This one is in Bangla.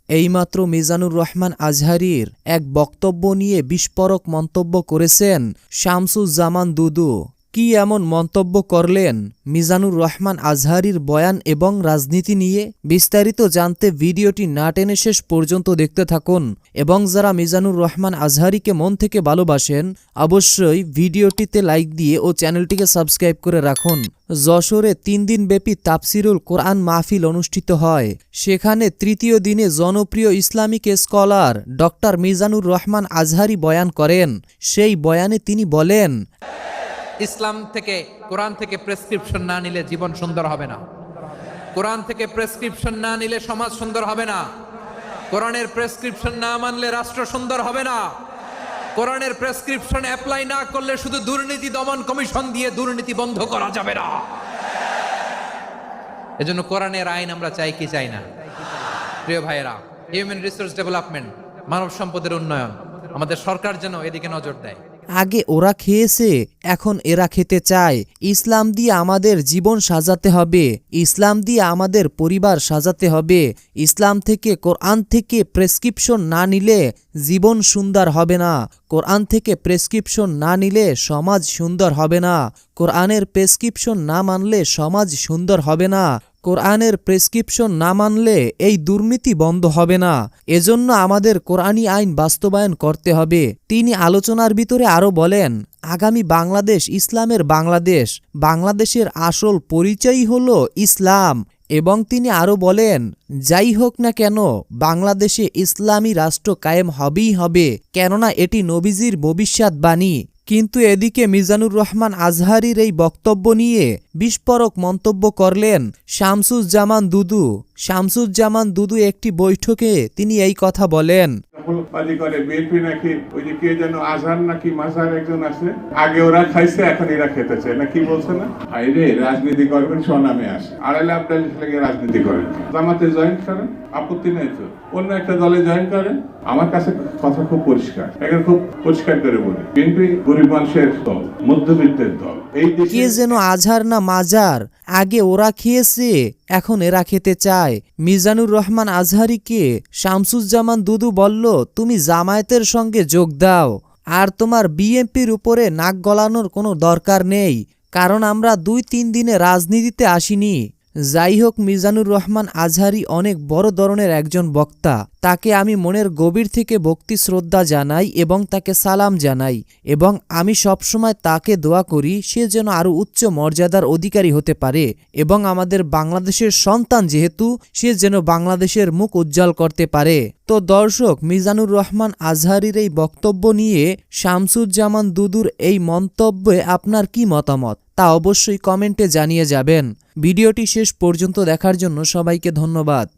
এইমাত্র মিজানুর রহমান আজহারীর এক বক্তব্য নিয়ে বিস্ফোরক মন্তব্য করেছেন শামসুজ্জামান দুদু। কি এমন মন্তব্য করলেন মিজানুর রহমান আজহারীর বয়ান এবং রাজনীতি নিয়ে? বিস্তারিত জানতে ভিডিওটি না টেনে শেষ পর্যন্ত দেখতে থাকুন এবং যারা মিজানুর রহমান আজহারীকে মন থেকে ভালোবাসেন অবশ্যই ভিডিওটিতে লাইক দিয়ে ও চ্যানেলটিকে সাবস্ক্রাইব করে রাখুন। যশোরে 3 দিনব্যাপী তাফসিরুল কোরআন মাহফিল অনুষ্ঠিত হয়। সেখানে তৃতীয় দিনে জনপ্রিয় Islamic scholar doctor Mizanur Rahman Azhari বয়ান করেন। সেই বয়ানে তিনি বলেন, ইসলাম থেকে কোরআন থেকে প্রেসক্রিপশন না নিলে জীবন সুন্দর হবে না। কোরআন থেকে প্রেসক্রিপশন না নিলে সমাজ সুন্দর হবে না। কোরআনের প্রেসক্রিপশন না মানলে রাষ্ট্র সুন্দর হবে না। কোরআনের প্রেসক্রিপশন অ্যাপ্লাই না করলে শুধু দুর্নীতি দমন কমিশন দিয়ে দুর্নীতি বন্ধ করা যাবে না। এজন্য কোরআনের আইন আমরা চাই কি চাই না? প্রিয় ভাইয়েরা, হিউম্যান রিসোর্স ডেভেলপমেন্ট, মানব সম্পদের উন্নয়ন, আমাদের সরকার যেন এদিকে নজর দেয়। আগে ওরা খেয়েছে, এখন এরা খেতে চায়। ইসলাম দিয়ে আমাদের জীবন সাজাতে হবে, ইসলাম দিয়ে আমাদের পরিবার সাজাতে হবে। ইসলাম থেকে কোরআন থেকে প্রেসক্রিপশন না নিলে জীবন সুন্দর হবে না। কোরআন থেকে প্রেসক্রিপশন না নিলে সমাজ সুন্দর হবে না। কোরআনের প্রেসক্রিপশন না মানলে সমাজ সুন্দর হবে না। কোরআনের প্রেসক্রিপশন না মানলে এই দুর্নীতি বন্ধ হবে না। এজন্য আমাদের কোরআনী আইন বাস্তবায়ন করতে হবে। তিনি আলোচনার ভিতরে আরও বলেন, আগামী বাংলাদেশ ইসলামের বাংলাদেশ। বাংলাদেশের আসল পরিচয়ই হল ইসলাম। এবং তিনি আরও বলেন, যাই হোক না কেন বাংলাদেশে ইসলামী রাষ্ট্র কায়েম হবেই হবে, কেননা এটি নবীজির ভবিষ্যৎবাণী। কিন্তু এদিকে মিজানুর রহমান আজহারীর এই বক্তব্য নিয়ে বিস্ফোরক মন্তব্য করলেন শামসুজ্জামান দুদু। শামসুজ্জামান দুদু একটি বৈঠকে তিনি এই কথা বলেন, বিএনপি নাকি ওই যে কে যেন আজহার নাকি মাজার একজন আছে, আগে ওরা খাইছে এখন এরা খেতে চায় না, কি বলছে না? আইরে রাজনীতি করবেন স্বনামে আসে, আড়াইলে আপনার লেগে রাজনীতি করেন, জামাতে জয়েন করেন, আপত্তি নেই তো, অন্য একটা দলে জয়েন করেন। আমার কাছে কথা খুব পরিষ্কার, এখন খুব পরিষ্কার করে বলি, বিএনপি গরিব মানুষের দল, মধ্যবিত্তের দল। এই কে যেন আজহার না মাজার, আগে ওরা খেয়েছে এখন এরা খেতে চায়। মিজানুর রহমান আজহারীকে শামসুজ্জামান দুদু বলল, তুমি জামায়াতের সঙ্গে যোগ দাও, আর তোমার বিএনপির উপরে নাক গলানোর কোনো দরকার নেই, কারণ আমরা 2-3 দিনে রাজনীতিতে আসিনি। যাই হোক, মিজানুর রহমান আজহারী অনেক বড় ধরনের একজন বক্তা। তাকে আমি মনের গভীর থেকে ভক্তি শ্রদ্ধা জানাই এবং তাকে সালাম জানাই, এবং আমি সবসময় তাকে দোয়া করি সে যেন আরও উচ্চ মর্যাদার অধিকারী হতে পারে, এবং আমাদের বাংলাদেশের সন্তান যেহেতু সে যেন বাংলাদেশের মুখ উজ্জ্বল করতে পারে। তো দর্শক, মিজানুর রহমান আজহারীর এই বক্তব্য নিয়ে শামসুজ্জামান দুদুর এই মন্তব্যে আপনার কি মতামত তা অবশ্যই কমেন্টে জানিয়ে যাবেন। ভিডিওটি শেষ পর্যন্ত দেখার জন্য সবাইকে ধন্যবাদ।